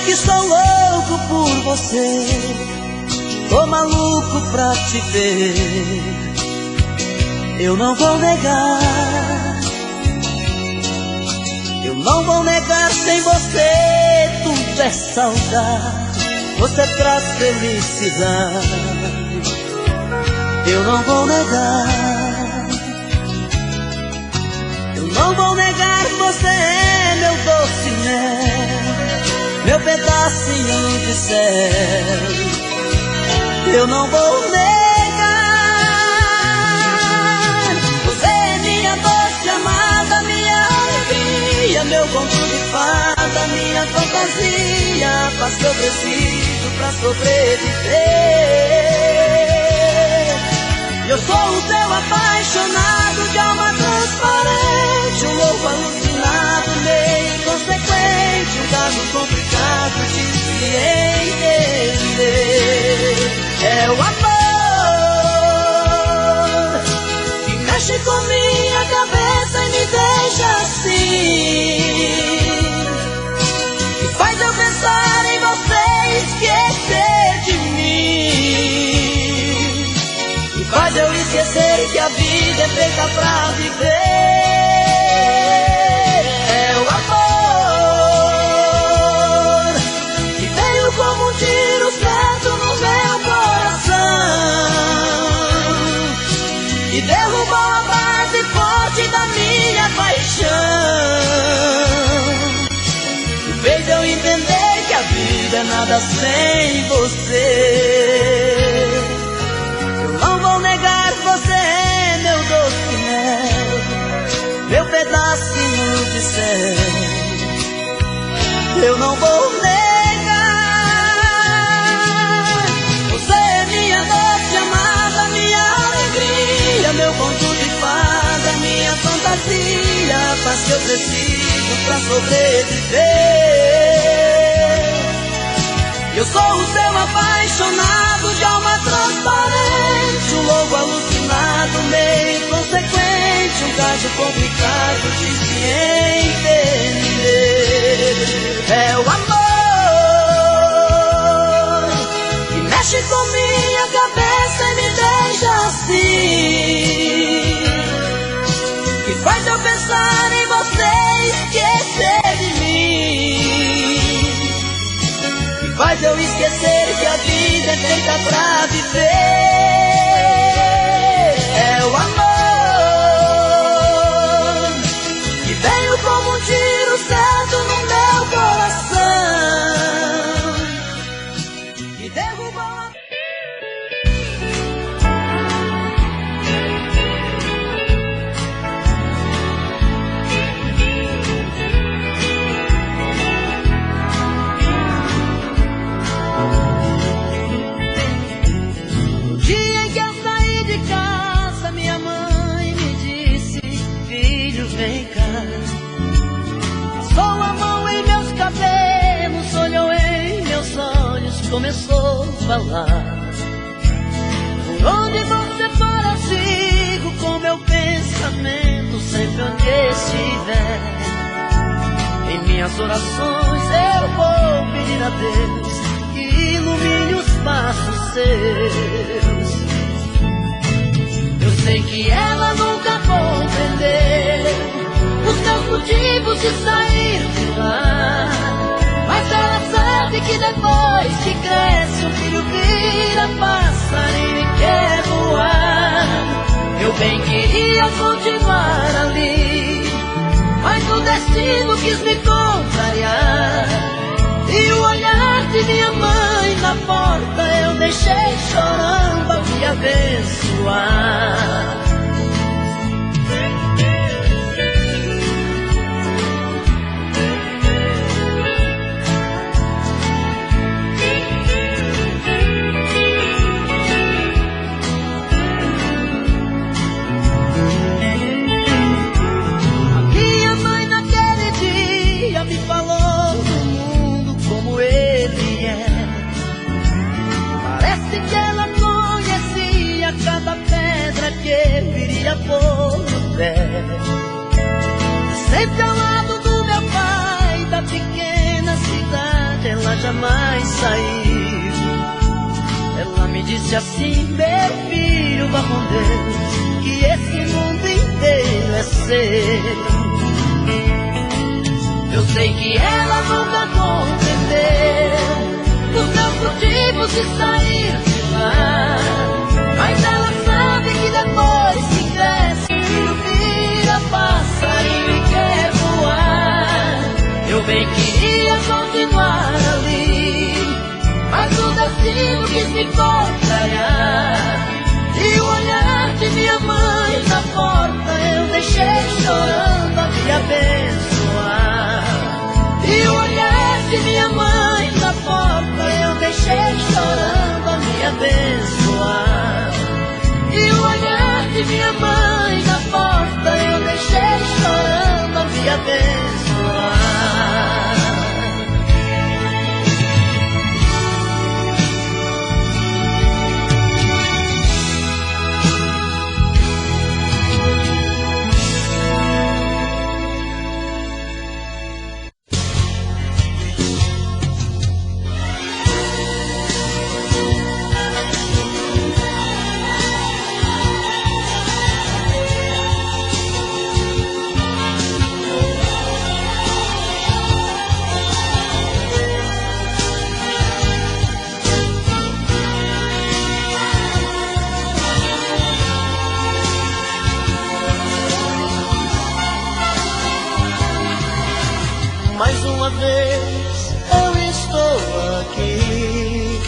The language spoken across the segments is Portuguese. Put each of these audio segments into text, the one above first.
que sou louco por você, tô maluco pra te ver. Eu não vou negar, eu não vou negar, sem você tudo é saudade, você traz felicidade. Eu não vou negar, eu não vou negar, você é meu doce mel, meu pedacinho de céu. Eu não vou negar, você é minha doce amada, minha alegria, meu conto de fada, minha fantasia, faz que eu preciso pra sobreviver. Eu sou o teu apaixonado, de alma transparente, um louco alucinado, meio inconsequente, um caso complicado de se entender. É o amor que mexe com minha cabeça e me deixa assim, que faz eu pensar em você e esquecer de mim, que faz eu esquecer que a vida é feita pra viver. É o amor que veio como um tiro certo no meu coração, que derrubou a base forte da minha paixão, que fez eu entender que a vida é nada sem você. Eu não vou negar, você é meu doce mel, meu pedacinho de céu. Eu não vou negar, você é minha doce amada, minha alegria, meu conto de fada, minha fantasia, faz que eu preciso pra sobreviver. Eu sou o seu apaixonado, de alma transparente, um louco alucinado, meio inconsequente, um caso complicado de se entender. É o amor que mexe com minha cabeça e me deixa assim, que faz eu pensar em você e esquecer de mim, que faz eu esquecer que a vida é feita pra viver. É o amor que veio como um tiro certo no meu coração, que derrubou a... No dia em que eu saí de casa, minha mãe me disse: filho, vem cá. Passou a mão em meus cabelos, olhou em meus olhos, começou a falar: por onde você for eu sigo com meu pensamento, sempre onde estiver. Em minhas orações eu vou pedir a Deus que ilumine os passos seus. Eu sei que ela nunca compreendeu os meus motivos de sair de lá, mas ela sabe que depois que cresce o filho vira passarinho e quer voar. Eu bem queria continuar ali, mas o destino quis me contrariar, e o olhar de minha mãe na porta eu deixei chorando a me abençoar. A minha mãe naquele dia me falou do mundo como ele é. Parece que ela conhecia cada pedra que viria pôr no pé. Sempre ao lado do meu pai, da pequena cidade, ela já jamais sair. Ela me disse assim: meu filho, vá com Deus, que esse mundo inteiro é seu. Eu sei que ela nunca compreendeu os meus motivos de sair de lá, mas ela sabe que depois que cresce, o filho vira passarinho e quer voar. Eu bem queria continuar ali, mas o destino quis me contrariar. E o olhar de minha mãe na porta eu deixei chorando a me abençoar. E o olhar de minha mãe na porta eu deixei chorando a me abençoar. E o olhar de minha mãe na porta eu deixei chorando a me abençoar. Mais uma vez eu estou aqui,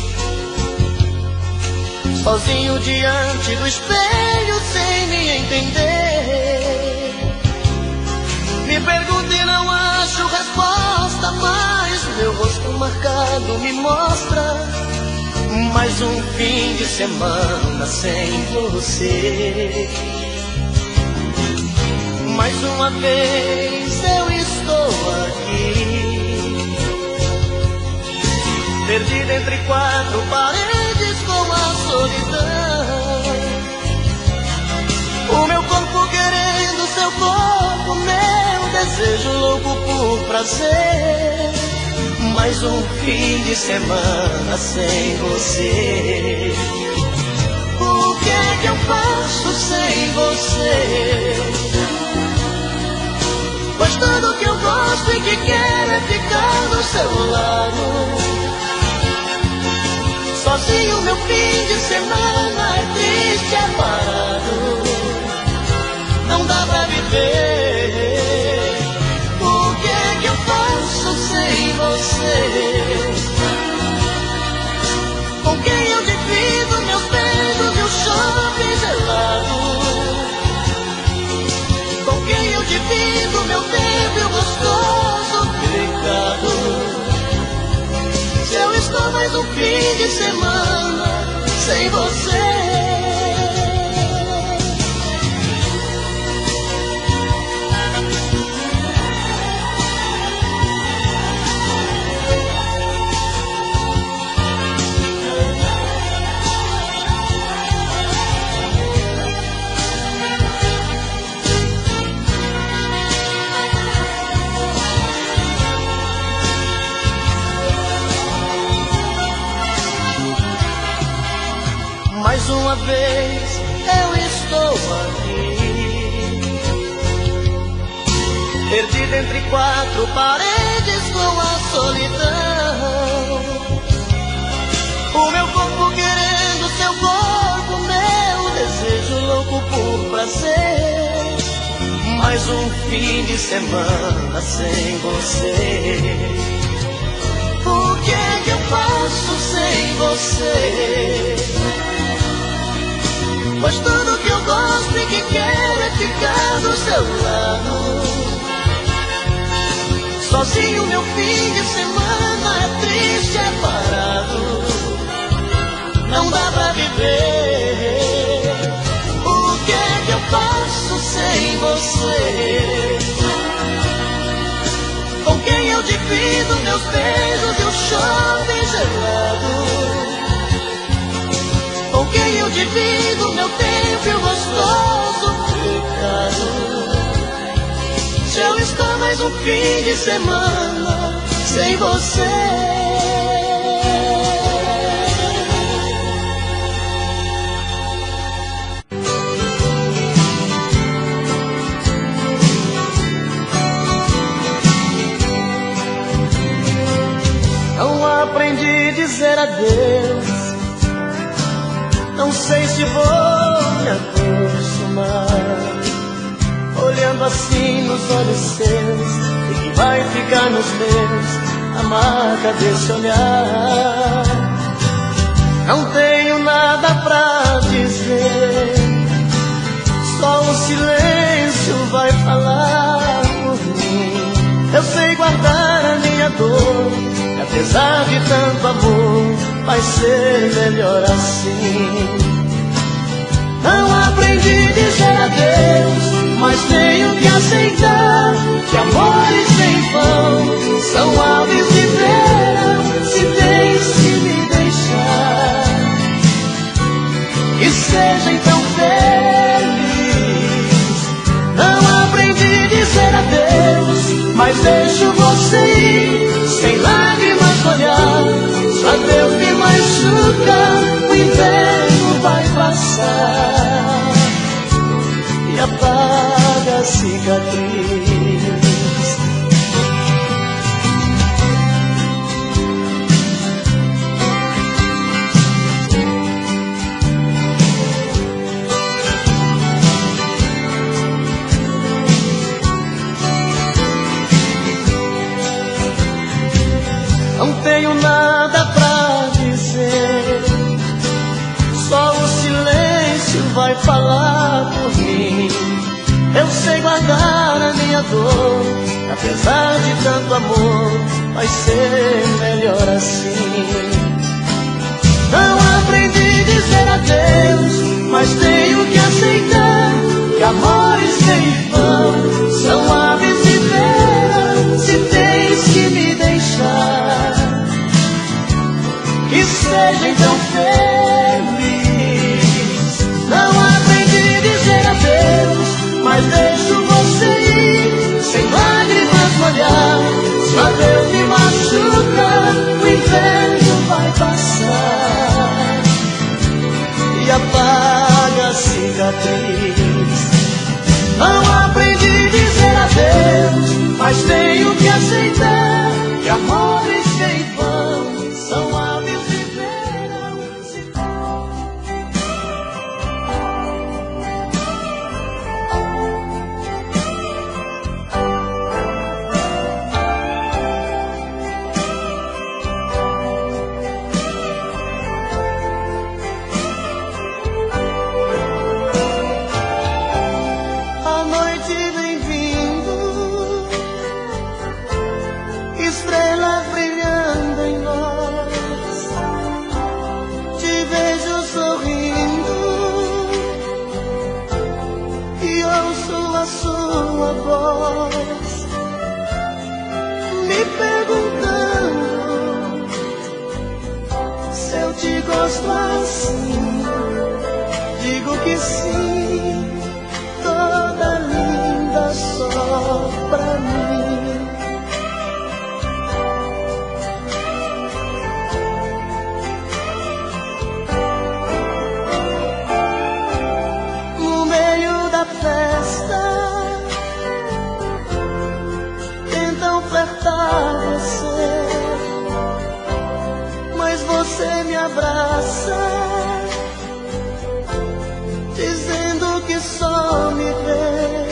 sozinho diante do espelho sem me entender. Me pergunto e não acho resposta, mas meu rosto marcado me mostra mais um fim de semana sem você. Mais uma vez eu estou aqui, perdido entre quatro paredes com a solidão. O meu corpo querendo seu corpo, meu desejo louco por prazer. Mais um fim de semana sem você. O que é que eu faço sem você? Pois tudo que eu gosto e que quero é ficar do seu lado. Sozinho meu fim de semana é triste, é parado. Não dá pra viver. O que é que eu faço sem você? Com quem eu divido meus beijos e o shopping gelado? Com quem eu divido meu tempo e o gostoso pecado? Se eu estou mais um fim de semana sem você. Mais uma vez eu estou aqui, perdido entre quatro paredes com a solidão. O meu corpo querendo seu corpo, meu desejo louco por prazer. Mais um fim de semana sem você. O que é que eu faço sem você? Pois tudo que eu gosto e que quero é ficar do seu lado. Sozinho meu fim de semana é triste, é parado. Não dá pra viver. O que é que eu faço sem você? Com quem eu divido meus beijos e o shopping gelado? Com quem eu divido meu tempo e o gostoso pecado? Se eu estou mais um fim de semana sem você. aprendi a dizer adeus. Não sei se vou me acostumar, olhando assim nos olhos seus, e que vai ficar nos meus a marca desse olhar. Não tenho nada pra dizer, só o silêncio vai falar por mim. Eu sei guardar a minha dor, e apesar de tanto amor, vai ser melhor assim. Não aprendi a dizer adeus, mas tenho que aceitar que amores sem vão são aves de verão. Se tens que me deixar, que seja então feliz. Não aprendi a dizer adeus, mas deixo você ir sem lágrimas no olhar. Se adeus me machuca, o inverno vai passar e apaga a cicatriz. Não tenho nada pra dizer, só o silêncio vai falar por mim. Eu sei guardar a minha dor, apesar de tanto amor, vai ser melhor assim. Não aprendi a dizer adeus, mas tenho que aceitar que amores sem vão são aves de verão. Se tens que me deixar, que seja então feliz. Não aprendi a dizer adeus, mas deixo você ir sem lágrimas no olhar. Se adeus me machuca, o inverno vai passar e apaga a cicatriz. Não aprendi a dizer adeus, mas tenho que aceitar que amores sem vão são aves de verão. A noite vem vindo, estrelas brilhando em nós. Te vejo sorrindo e ouço a sua voz, me perguntando se eu te gosto assim. Digo que sim, toda linda só pra mim. No meio da festa tentam flertar você, mas você me abraça, dizendo que só me vê.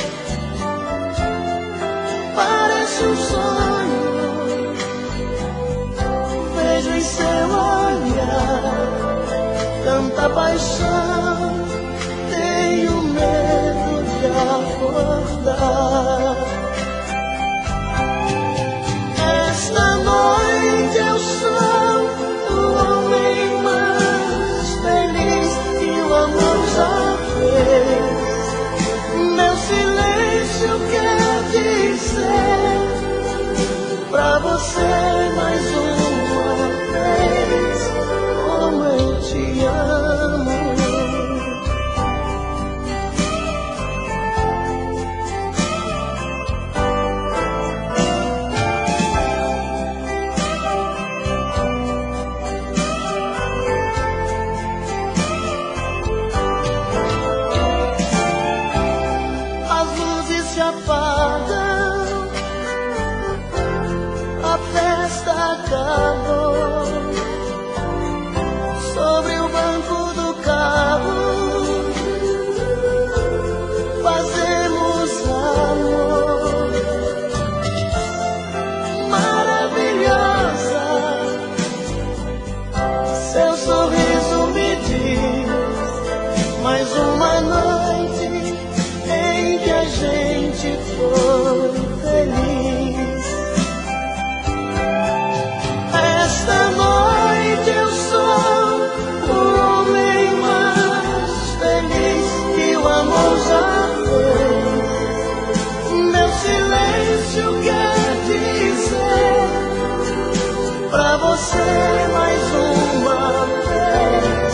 Parece um sonho, vejo em seu olhar tanta paixão, tenho medo de acordar. Esta noite eu sou o homem mais feliz que o amor já fez. Meu silêncio quer dizer pra você mais uma vez como eu te amo. pra você mais uma vez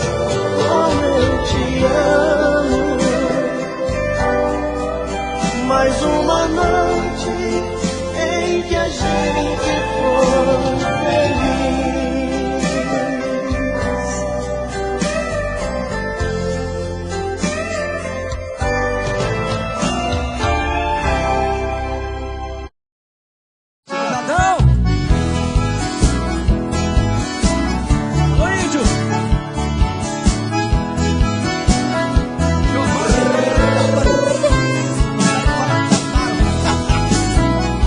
como eu te amo. Mais uma noite em que a gente foi feliz. Cidadão! Oi, índio!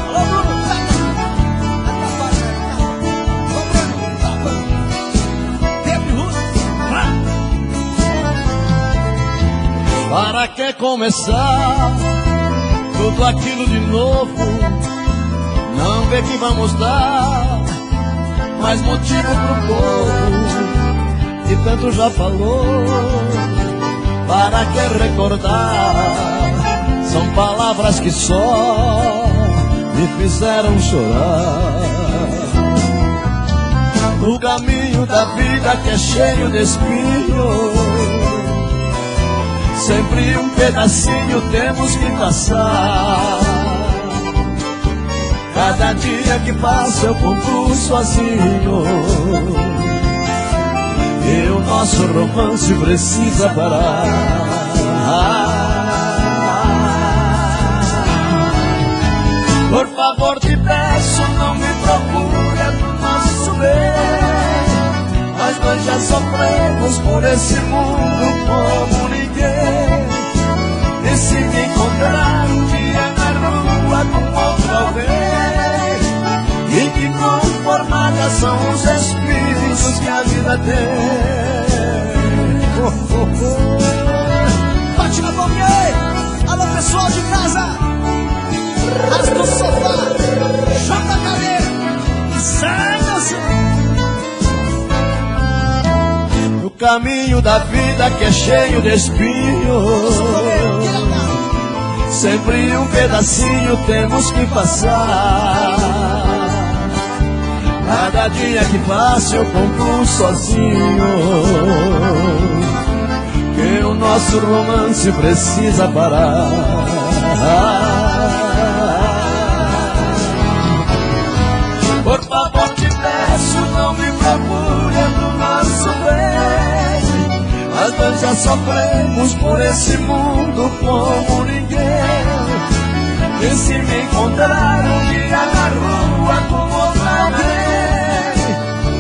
Alô, Bruno! Para que começar tudo aquilo de novo? Não vê que vamos dar mais motivo pro povo que tanto já falou. Para que recordar? São palavras que só me fizeram chorar. No caminho da vida que é cheio de espinhos, sempre um pedacinho temos que passar. Cada dia que passa eu concluo sozinho, e o nosso romance precisa parar. Por favor te peço, não me procure do nosso bem. Nós dois já sofremos por esse mundo como ninguém. E se me encontrar um dia na rua com outro alguém, e que conformadas são os espíritos que a vida tem. Bate na palminha aí! Alô, pessoal de casa! Rasga o sofá! Joga a cadeira! E sai dançando! No caminho da vida que é cheio de espinhos, sempre um pedacinho temos que passar. Cada dia que passa eu concluo sozinho, que o nosso romance precisa parar. Por favor te peço, não me procure do nosso bem. Nós dois já sofremos por esse mundo como ninguém. E se me encontrar um dia na rua com outra alguém,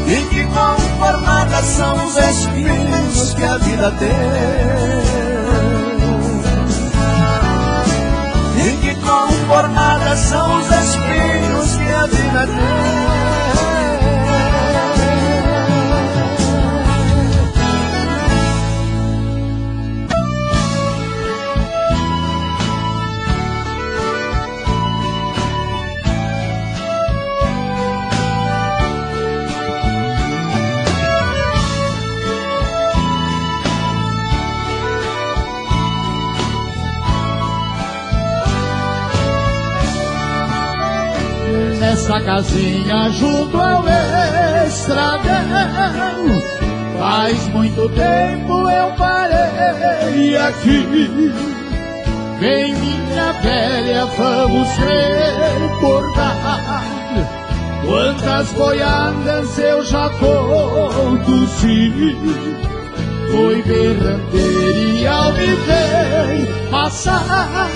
e que conformadas são os espinhos que a vida tem. E que conformadas são os espinhos que a vida tem. Nessa casinha junto ao estradão, faz muito tempo eu parei aqui. Vem minha velha, vamos recordar quantas boiadas eu já conduzi. Foi berranteira e ao me ver passar,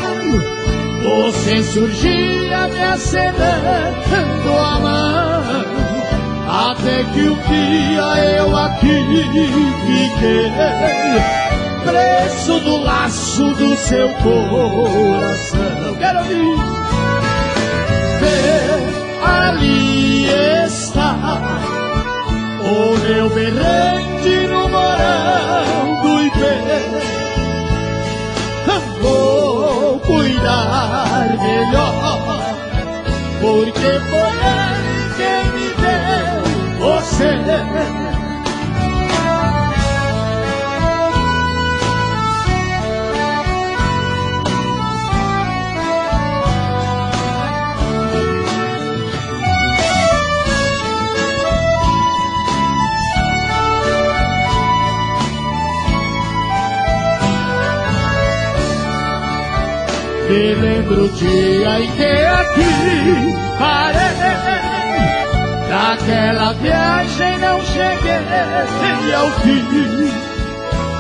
você surgia me acenando a mão, até que um dia eu aqui fiquei, preso no laço do seu coração. Quero ouvir. Vê, ali está o meu berrante no morão do Ipê. Vou cuidar melhor, porque foi ele quem me deu você. Me lembro o dia em que aqui parei. Naquela viagem não cheguei ao fim.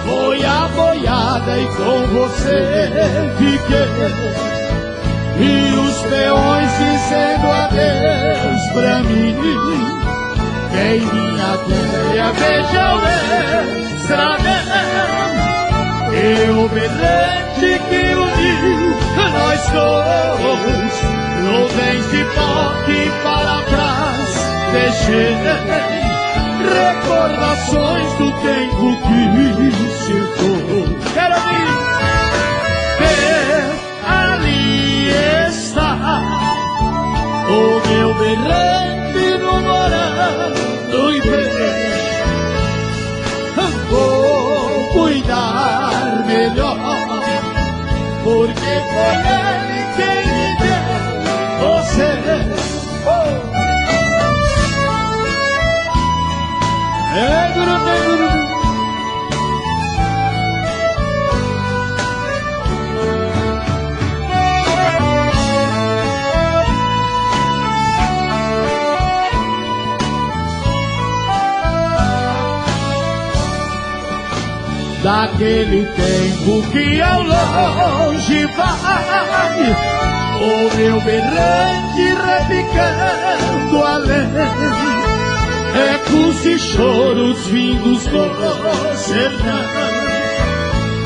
Foi a boiada e com você fiquei. E os peões dizendo adeus pra mim. Em minha terra veja o estradão. Eu berrante que uni nós dois. Nuvens de pó que para trás deixei. Recordações do tempo que se foi. Quero ver ali está o meu berrante no morando e bem. Vou cuidar melhor, porque foi ele quem me deu você. Daquele tempo que ao longe vai, o meu berrante repicando além. Ecos e choros vindos do sertão.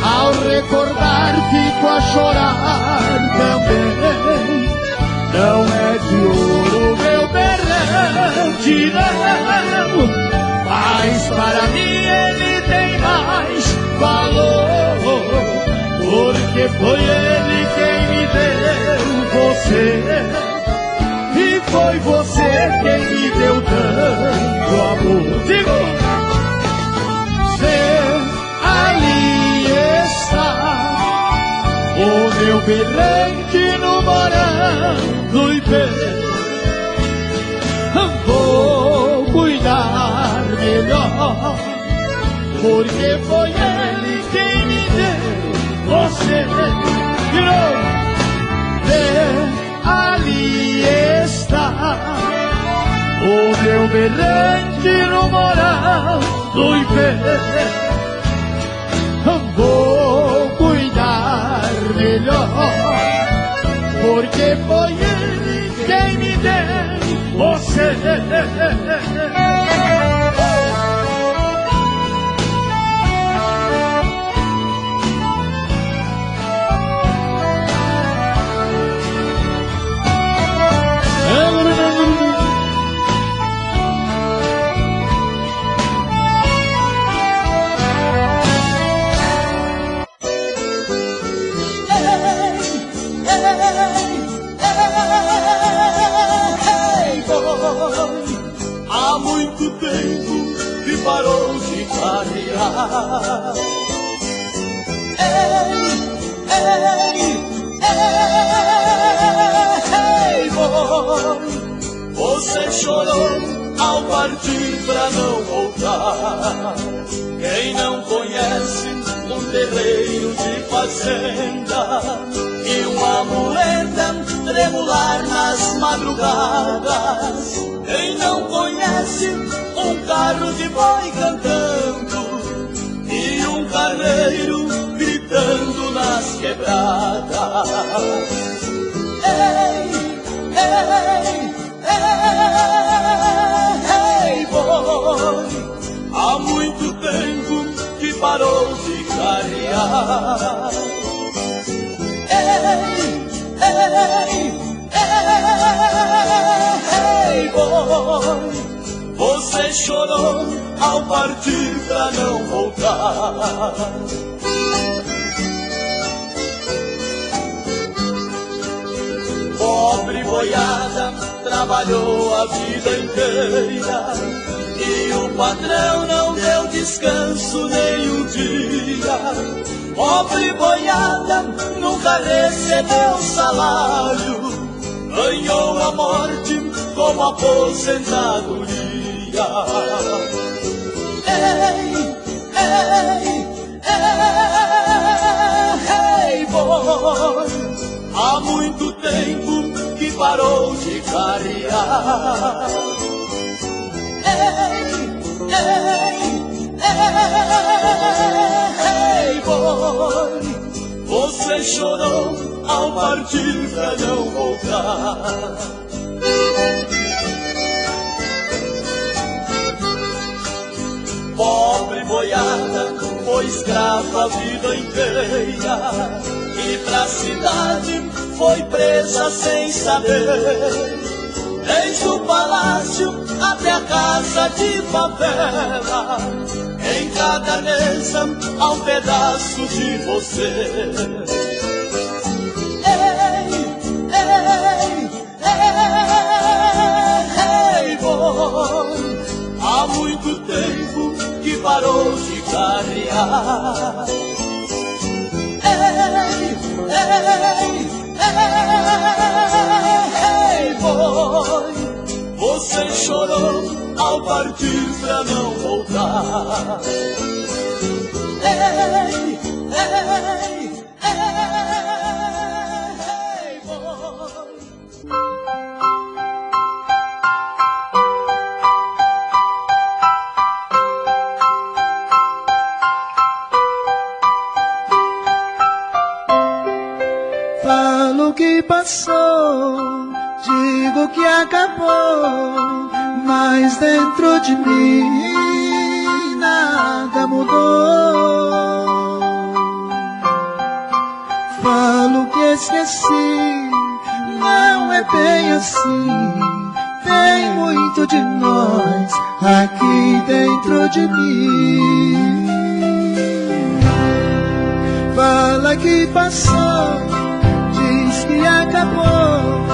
Ao recordar fico a chorar também. Não é de ouro meu berrante, não. Mas para mim ele tem mais valor, porque foi ele quem me deu você. E foi você quem me deu tanto amor. Digo, ali está o meu berrante no morando e bem. Vou cuidar melhor, porque foi ele quem me deu você. De novo, ali está o meu berrante no morando e bem. Vou cuidar melhor, porque foi ele quem me deu você. Há muito tempo que parou de clarear. Ei, boi, você chorou ao partir pra não voltar. Quem não conhece um terreiro de fazenda e uma muleta tremular nas madrugadas. Quem não conhece um carro de boi cantando e um carreiro gritando nas quebradas. Ei, boi, há muito tempo que parou de clarear. Ei, boi, você chorou ao partir pra não voltar. Pobre boiada trabalhou a vida inteira e o patrão não deu descanso nem um dia. Pobre boiada nunca recebeu salário, ganhou a morte como aposentadoria. Ei, boi, há muito tempo que parou de clarear. Ei, boi, você chorou ao partir pra não voltar. Pobre boiada, foi escrava a vida inteira, e pra cidade foi presa sem saber. Desde o palácio até a casa de favela, em cada mesa há um pedaço de você. Ei, boi, há muito tempo que parou de clarear. Ei, boi, você chorou ao partir pra não voltar. Ei, boi. Falo que passou, digo que acabou, mas dentro de mim nada mudou. Falo que esqueci, não é bem assim. Tem muito de nós aqui dentro de mim. Fala que passou, diz que acabou,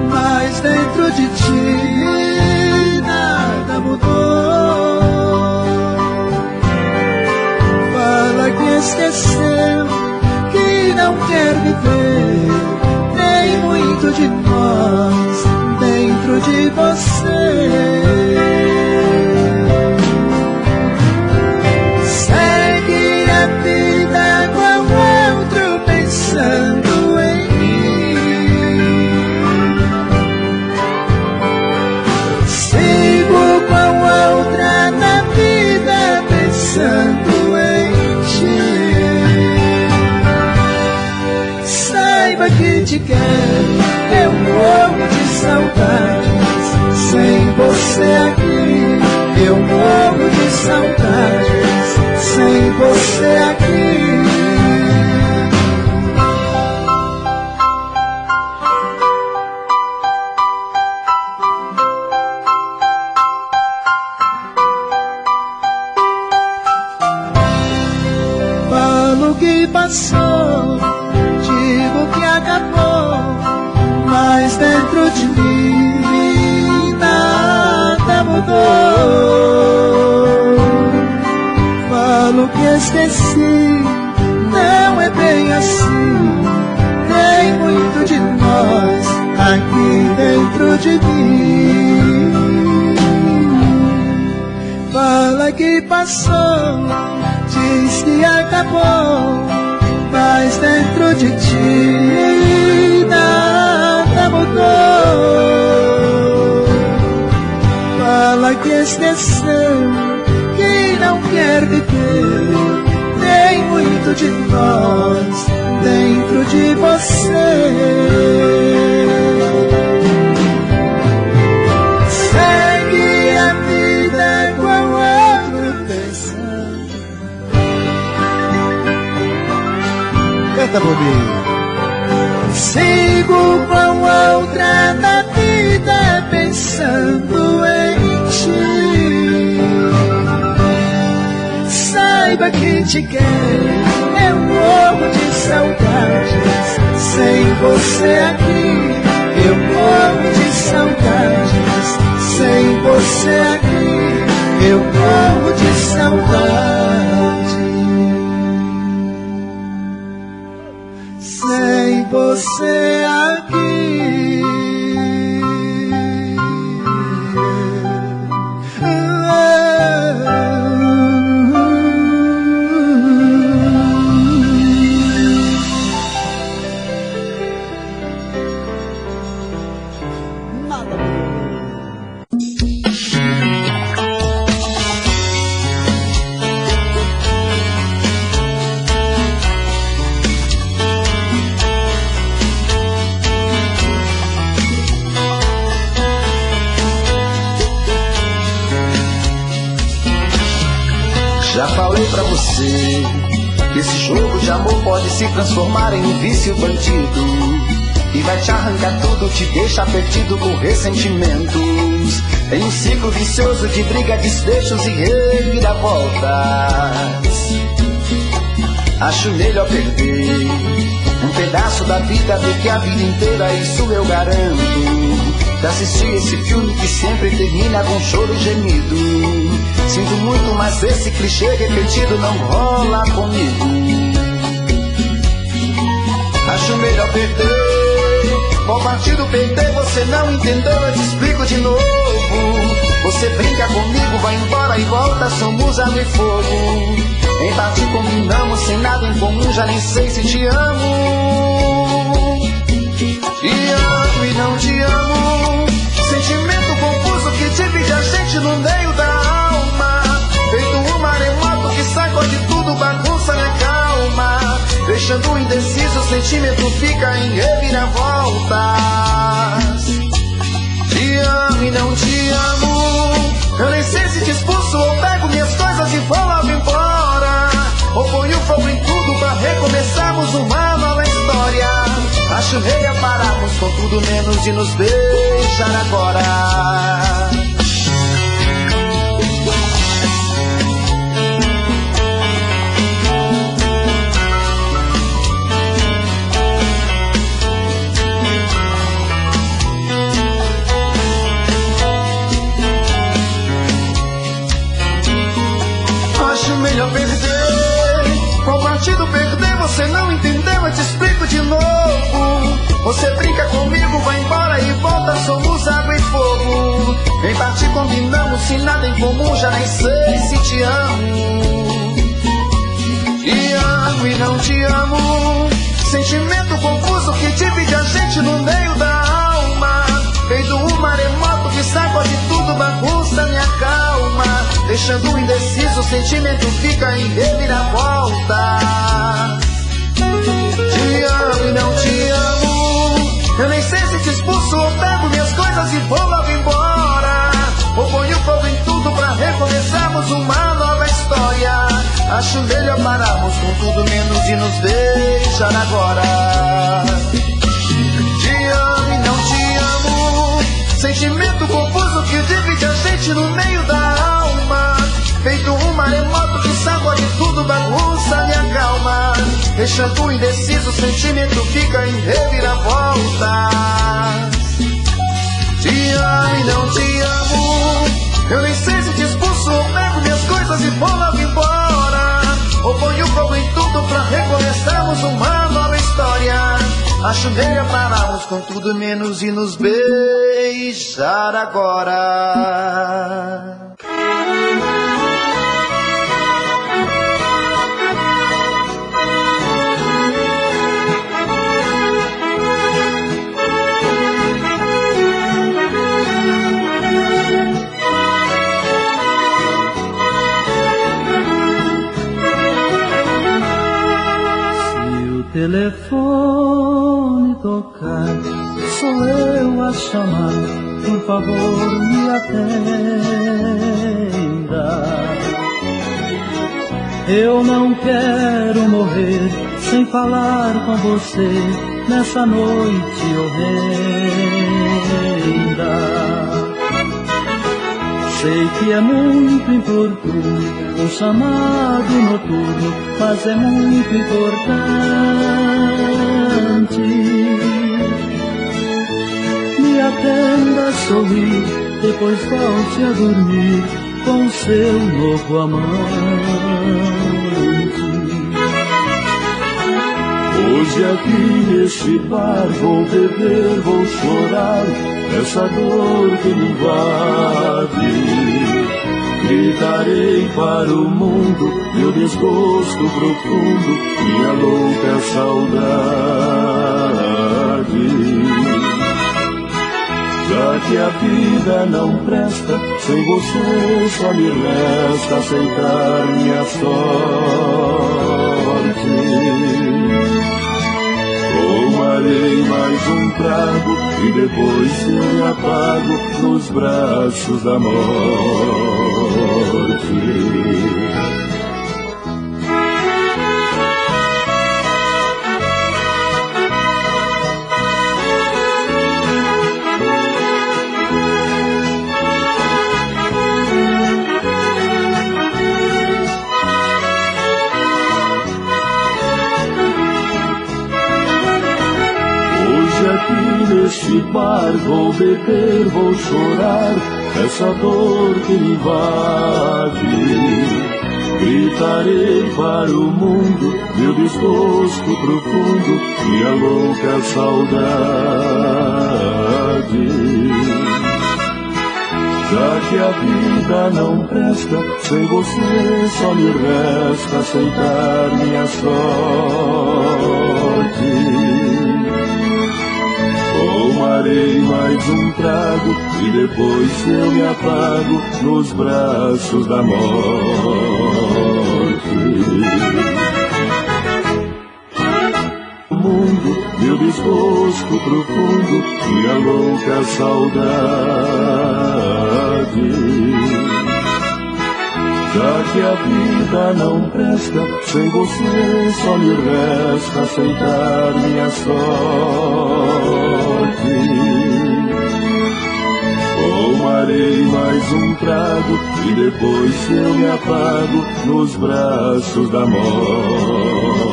mas dentro de ti nada mudou. Fala que esqueceu, que não quer viver. Tem muito de nós dentro de você. Segue a vida com outro pensando em mim. Sigo com outra na vida pensando em ti. Saiba que te quero, eu morro de saudades. Sem você aqui, eu morro de saudades. Sem você aqui. Falo que passou, digo que acabou, mas dentro de mim nada mudou. Falo que esqueci, não é bem assim. Tem muito de nós aqui dentro de mim. Fala que passou, diz que acabou, mas dentro de ti nada mudou. Fala que esqueceu, que não quer viver. Tem muito de nós dentro de você. Segue a vida com outro pensando. Canta por mim. Sigo com outra na vida pensando em ti. Saiba que te quero, eu morro de saudades. Sem você aqui, eu morro de saudades. Sem você aqui, eu morro de saudade. Sem você aqui. Já falei pra você que esse jogo de amor pode se transformar em um vício bandido e vai te arrancar tudo, te deixa perdido com ressentimentos, em um ciclo vicioso de briga, desfechos e reviravoltas. Acho melhor perder um pedaço da vida do que a vida inteira, isso eu garanto. De assistir esse filme que sempre termina com choro e gemido. Sinto muito, mas esse clichê repetido não rola comigo. Acho melhor perder. Qual partido perder? Você não entendeu, eu te explico de novo. Você brinca comigo, vai embora e volta, somos água e fogo. Em parte combinamos, sem nada em comum, já nem sei se te amo. Te amo e não te amo. Sentimento confuso que divide a gente no meio da alma. Feito um maremoto que sacode tudo, bagunça minha calma. Deixando indeciso, o sentimento fica em reviravoltas. Te amo e não te amo. Eu nem sei se te expulso ou pego minhas coisas e vou logo embora. Ou ponho fogo em tudo pra recomeçarmos uma nova história. Acho melhor pararmos com tudo menos de nos beijar agora. Acho melhor perder. Qual partido perder? Você não entendeu, eu te explico de novo. Você brinca comigo, vai embora e volta, somos água e fogo. Em parte combinamos, se nada em comum, já nem sei se te amo. Te amo e não te amo. Sentimento confuso que divide a gente no meio da alma. Feito um maremoto que sacode tudo, bagunça minha calma. Deixando indeciso, o sentimento fica em reviravolta. Te amo e não te amo. Eu nem sei se te expulso ou pego minhas coisas e vou logo embora. Ou ponho fogo em tudo pra recomeçarmos uma nova história. Acho melhor pararmos com tudo menos de nos beijar agora. Te amo e não te amo. Sentimento confuso que divide a gente no meio da alma. Feito um maremoto que sacode tudo, bagunça minha calma. Deixando indeciso, o sentimento fica em reviravoltas. Te amo e não te amo. Eu nem sei se te expulso ou pego minhas coisas e vou logo embora. Ou ponho fogo em tudo pra recomeçarmos uma nova história. Acho melhor pararmos com tudo menos e nos beijar agora. Telefone tocar, sou eu a chamar, por favor me atenda. Eu não quero morrer sem falar com você nessa noite horrenda. Sei que é muito importuno um chamado noturno, mas é muito importante. Me atenda, sorrir, depois volte a dormir com seu novo amante. Hoje aqui neste bar vou beber, vou chorar, essa dor que me invade. Gritarei para o mundo meu desgosto profundo, minha louca saudade. Já que a vida não presta, sem você só me resta aceitar minha sorte. Tomarei mais um trago e depois me apago nos braços da morte. este bar, vou beber, vou chorar essa dor que me invade. Gritarei para o mundo meu desgosto profundo, minha louca saudade. Já que a vida não presta, sem você só me resta aceitar minha sorte. Tomarei mais um trago e depois eu me apago nos braços da morte. O mundo, meu desgosto profundo, minha louca saudade. Já que a vida não presta, sem você só me resta aceitar minha sorte. Tomarei mais um trago e depois eu me apago nos braços da morte.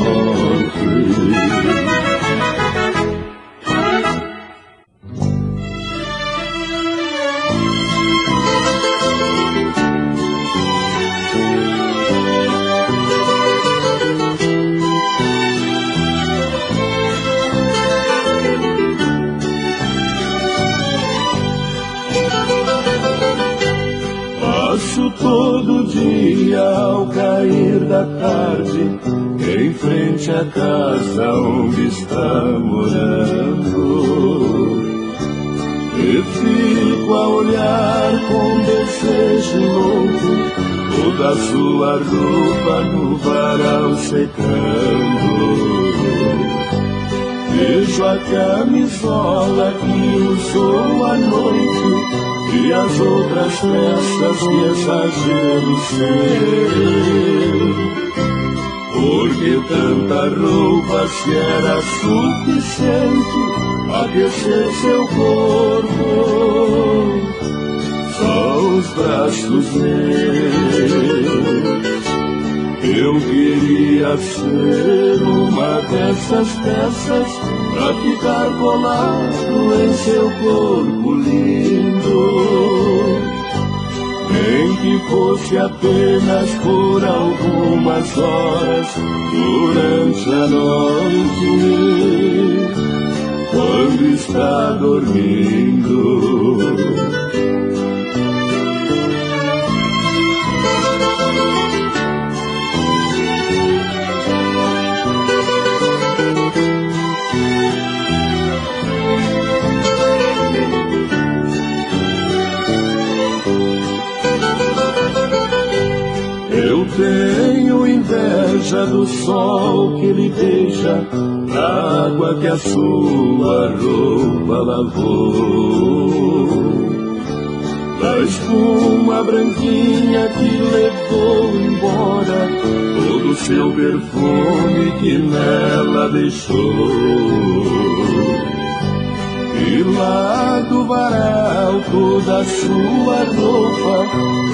Todo dia ao cair da tarde, em frente à casa onde está morando, e fico a olhar com desejo louco toda a sua roupa no varal secando. Vejo a camisola que usou à noite e as outras peças que exagero ser. Porque tanta roupa se era suficiente aquecer seu corpo, só os braços meus. Eu queria ser uma dessas peças pra ficar colado em seu corpo lindo, nem que fosse apenas por algumas horas durante a noite, quando está dormindo. Eu tenho inveja do sol que ele deixa na água que a sua roupa lavou, da espuma branquinha que levou embora todo o seu perfume que nela deixou. E lá do varal toda a sua roupa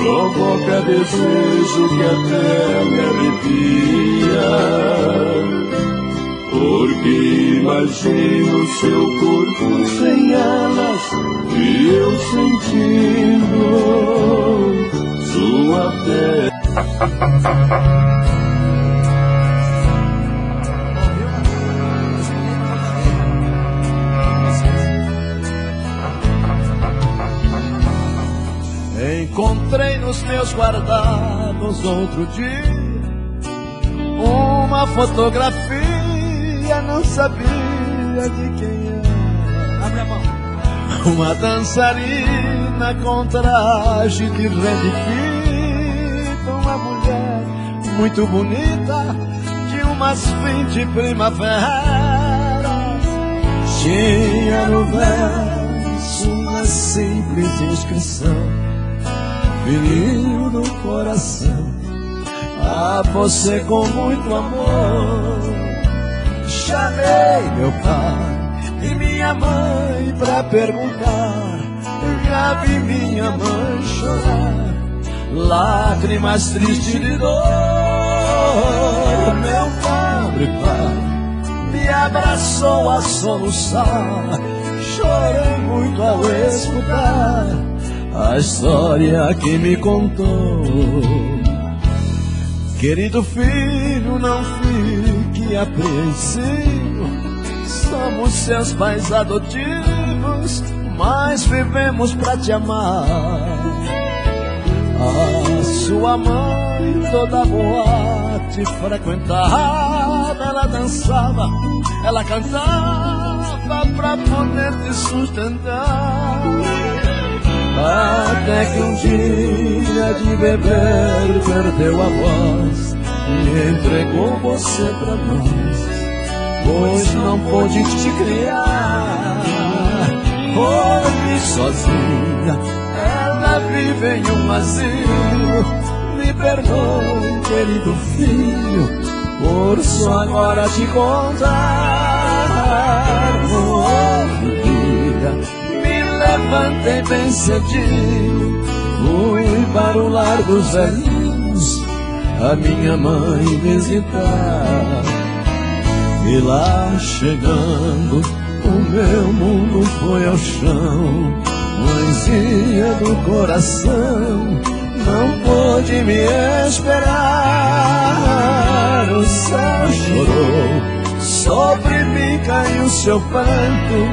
provoca desejo que até me arrepia, porque imagino seu corpo sem elas e eu sentindo sua pele. Encontrei nos meus guardados outro dia uma fotografia, não sabia de quem era. Abre a mão. Uma dançarina com traje de rede fita, uma mulher muito bonita de umas 20 primaveras. Tinha no verso uma simples inscrição: vinil do coração, a você com muito amor. Chamei meu pai e minha mãe pra perguntar, já vi minha mãe chorar, lágrimas tristes de dor. Meu pobre pai me abraçou a soluçar, chorei muito ao escutar a história que me contou. Querido filho, não fique apreensivo, somos seus pais adotivos, mas vivemos pra te amar. A sua mãe, toda boate frequentada, ela dançava, ela cantava pra poder te sustentar. Até que um dia de beber perdeu a voz e entregou você pra nós, pois não pôde te criar. Hoje sozinha ela vive em um asilo. Me perdoe, querido filho, por só agora te contar. No outro dia me levantei bem cedinho, fui para o lar dos velhinhos a minha mãe visitar. E lá chegando, o meu mundo foi ao chão. Mãezinha do coração, não pôde me esperar. O céu chorou, sobre mim caiu seu pranto.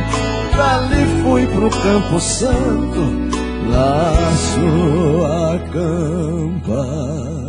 Dali fui pro Campo Santo, na sua campa.